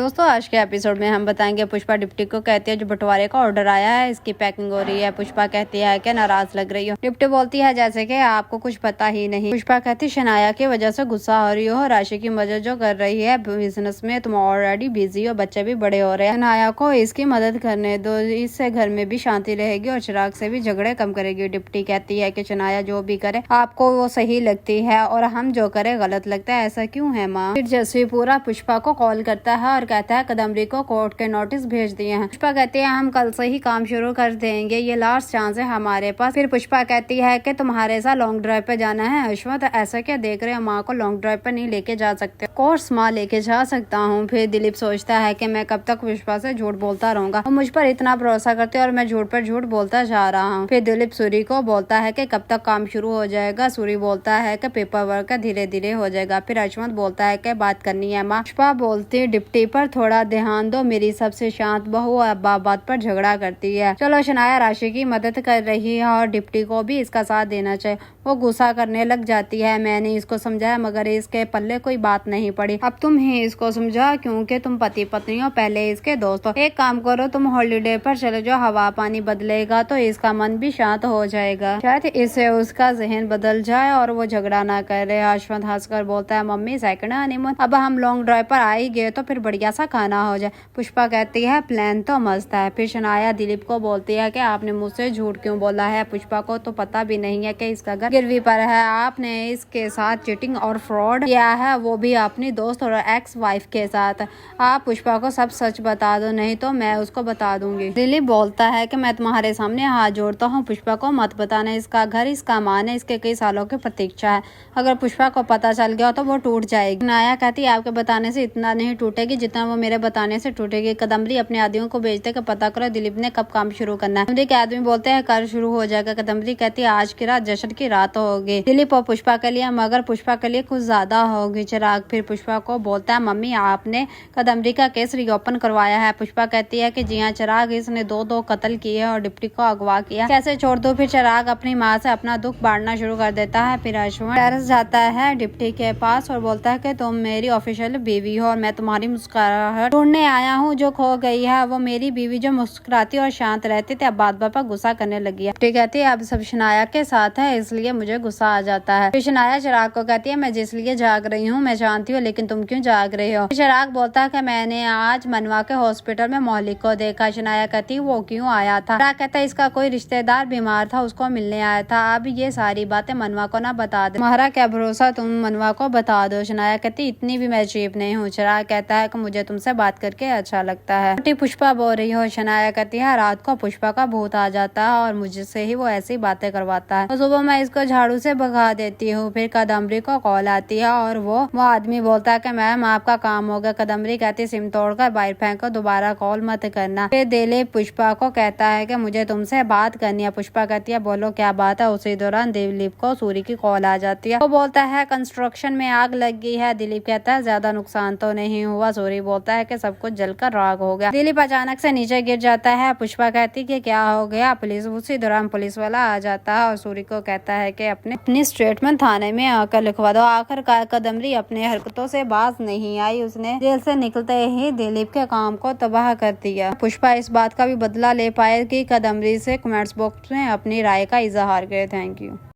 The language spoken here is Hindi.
दोस्तों आज के एपिसोड में हम बताएंगे पुष्पा डिप्टी को कहती है जो बंटवारे का ऑर्डर आया है इसकी पैकिंग हो रही है। पुष्पा कहती है कि नाराज लग रही हो। डिप्टी बोलती है जैसे कि आपको कुछ पता ही नहीं। पुष्पा कहती शनाया की वजह से गुस्सा हो रही हो, राशि की मदद जो कर रही है बिजनेस में, तुम ऑलरेडी बिजी हो, बच्चे भी बड़े हो रहे हैं। शनाया को इसकी मदद करने दो, इससे घर में भी शांति रहेगी और चिराग से भी झगड़े कम करेगी। डिप्टी कहती है कि शनाया जो भी करे आपको वो सही लगती है और हम जो करे गलत लगता है, ऐसा क्यों है माँ। फिर जसवी पूरा पुष्पा को कॉल करता है और कहता है कदम्बरी को कोर्ट के नोटिस भेज दिए हैं। पुष्पा कहती है हम कल से ही काम शुरू कर देंगे, ये लास्ट चांस है हमारे पास। फिर पुष्पा कहती है कि तुम्हारे साथ लॉन्ग ड्राइव पे जाना है। अश्वथ ऐसा क्या देख रहे हो, माँ को लॉन्ग ड्राइव पे नहीं लेके जा सकते। कोर्स माँ लेके जा सकता हूँ। फिर दिलीप सोचता है कि मैं कब तक पुष्पा से झूठ बोलता रहूंगा, वो मुझ पर इतना भरोसा करते और मैं झूठ पर झूठ बोलता जा रहा हूँ। फिर दिलीप सूरी को बोलता है कि कब तक काम शुरू हो जाएगा। सूरी बोलता है कि पेपर वर्क धीरे धीरे हो जाएगा। फिर अश्वथ बोलता है कि बात करनी है माँ। पुष्पा बोलती डिप्टी पर थोड़ा ध्यान दो, मेरी सबसे शांत बहू बात पर झगड़ा करती है। चलो शनाया राशि की मदद कर रही है और डिप्टी को भी इसका साथ देना चाहिए। वो गुस्सा करने लग जाती है, मैंने इसको समझाया मगर इसके पल्ले कोई बात नहीं पड़ी। अब तुम ही इसको समझा क्योंकि तुम पति पत्नी हो, पहले इसके दोस्त हो। एक काम करो तुम हॉलीडे पर चले जाओ, हवा पानी बदलेगा तो इसका मन भी शांत हो जाएगा, शायद इससे उसका जहन बदल जाए और वो झगड़ा ना करे। अश्वथ हंसकर बोलता है मम्मी सेकंड हनीमून, अब हम लॉन्ग ड्राइव पर आ ही गए तो फिर बढ़िया सा खाना हो जाए। पुष्पा कहती है प्लान तो मस्त है। फिर शनाया दिलीप को बोलती है कि आपने मुझसे झूठ क्यों बोला है, पुष्पा को तो पता भी नहीं है कि इसका घर गिरवी पर है, आपने इसके साथ चीटिंग और फ्रॉड किया है, वो भी अपनी दोस्त और एक्स वाइफ के साथ। आप पुष्पा को सब सच बता दो, नहीं तो मैं उसको बता दूंगी। दिलीप बोलता है कि मैं तुम्हारे सामने हाथ जोड़ता हूँ, पुष्पा को मत बताना, इसका घर इसका मान है, इसके कई सालों की प्रतीक्षा है, अगर पुष्पा को पता चल गया तो वो टूट जाएगी। नाया कहती है आपके बताने से इतना नहीं टूटेगी जितना वो मेरे बताने से टूटेगी। कदम्बरी अपने आदमियों को भेजते कि पता करो दिलीप ने कब काम शुरू करना है। कदम्बरी के आदमी बोलते हैं कल शुरू हो जाएगा। कदम्बरी कहती है आज की रात जश्न की रात होगी दिलीप और पुष्पा के लिए, मगर पुष्पा के लिए कुछ ज्यादा होगी। चिराग फिर पुष्पा को बोलता है मम्मी आपने कदम्बरी का केस रीओपन करवाया है। पुष्पा कहती है कि जी हाँ चिराग, इसने दो कत्ल किए और डिप्टी को अगवा किया, कैसे छोड़ दो। फिर चिराग अपनी माँ से अपना दुख बांटना शुरू कर देता है। फिर अश्वथ टेरेस जाता है डिप्टी के पास और बोलता है कि तुम मेरी ऑफिशियल बीवी हो और मैं तुम्हारी मुस्कुराहट ढूंढने आया हूँ जो खो गई है। वो मेरी बीवी जो मुस्कुराती और शांत रहती थी अब बात पर गुस्सा करने लगी है। डिप्टी कहती है अब सब शनाया के साथ है इसलिए मुझे गुस्सा आ जाता है। फिर शनाया चिराग को कहती है मैं जिस लिए जाग रही हूँ मैं जानती हूँ, लेकिन तुम क्यों जाग रही हो। चिराग बोलता है कि मैंने आज मनवा के हॉस्पिटल में मौलिक को देखा। शनाया कहती है वो क्यों आया था। चिराग कहता है इसका कोई रिश्तेदार बीमार था, उसको मिलने आया था। अब ये सारी बातें मनवा को ना बता दे, तुम्हारा क्या भरोसा, तुम मनवा को बता दो। शनाया कहती इतनी भी मैं चीप नहीं हूँ। चिराग कहता है कि मुझे तुमसे बात करके अच्छा लगता है। पुष्पा बोल रही हो। शनाया कहती है रात को पुष्पा का भूत आ जाता है और मुझसे ही वो ऐसी बातें करवाता है, तो सुबह मैं इसको झाड़ू से भगा देती हूँ। फिर कदम्बरी को कॉल आती है और वो आदमी बोलता है कि मैम आपका काम हो गया। कदम्बरी कहती सिम तोड़कर बाहर फेंको, दोबारा कॉल मत करना। फिर दिलीप पुष्पा को कहता है कि मुझे तुमसे बात करनी है। पुष्पा कहती है बोलो क्या बात है। उसी दौरान दिलीप को सूरी की कॉल आ जाती है। वो बोलता है कंस्ट्रक्शन में आग लग गई है। दिलीप कहता है ज्यादा नुकसान तो नहीं हुआ। सूरी बोलता है कि सब कुछ जलकर राख हो गया। दिलीप अचानक से नीचे गिर जाता है। पुष्पा कहती कि क्या हो गया पुलिस। उसी दौरान पुलिस वाला आ जाता है और सूरी को कहता है कि अपनी स्टेटमेंट थाने में आकर लिखवा दो। आखिरकार कदम्बरी अपने हरकतों से बाज नहीं आई, उसने जेल से निकलते ही दिलीप के काम को तबाह कर दिया। पुष्पा इस बात का भी बदला ले पाए कि कदम्बरी से कमेंट्स बॉक्स में अपनी राय का इजहार करे। Thank you.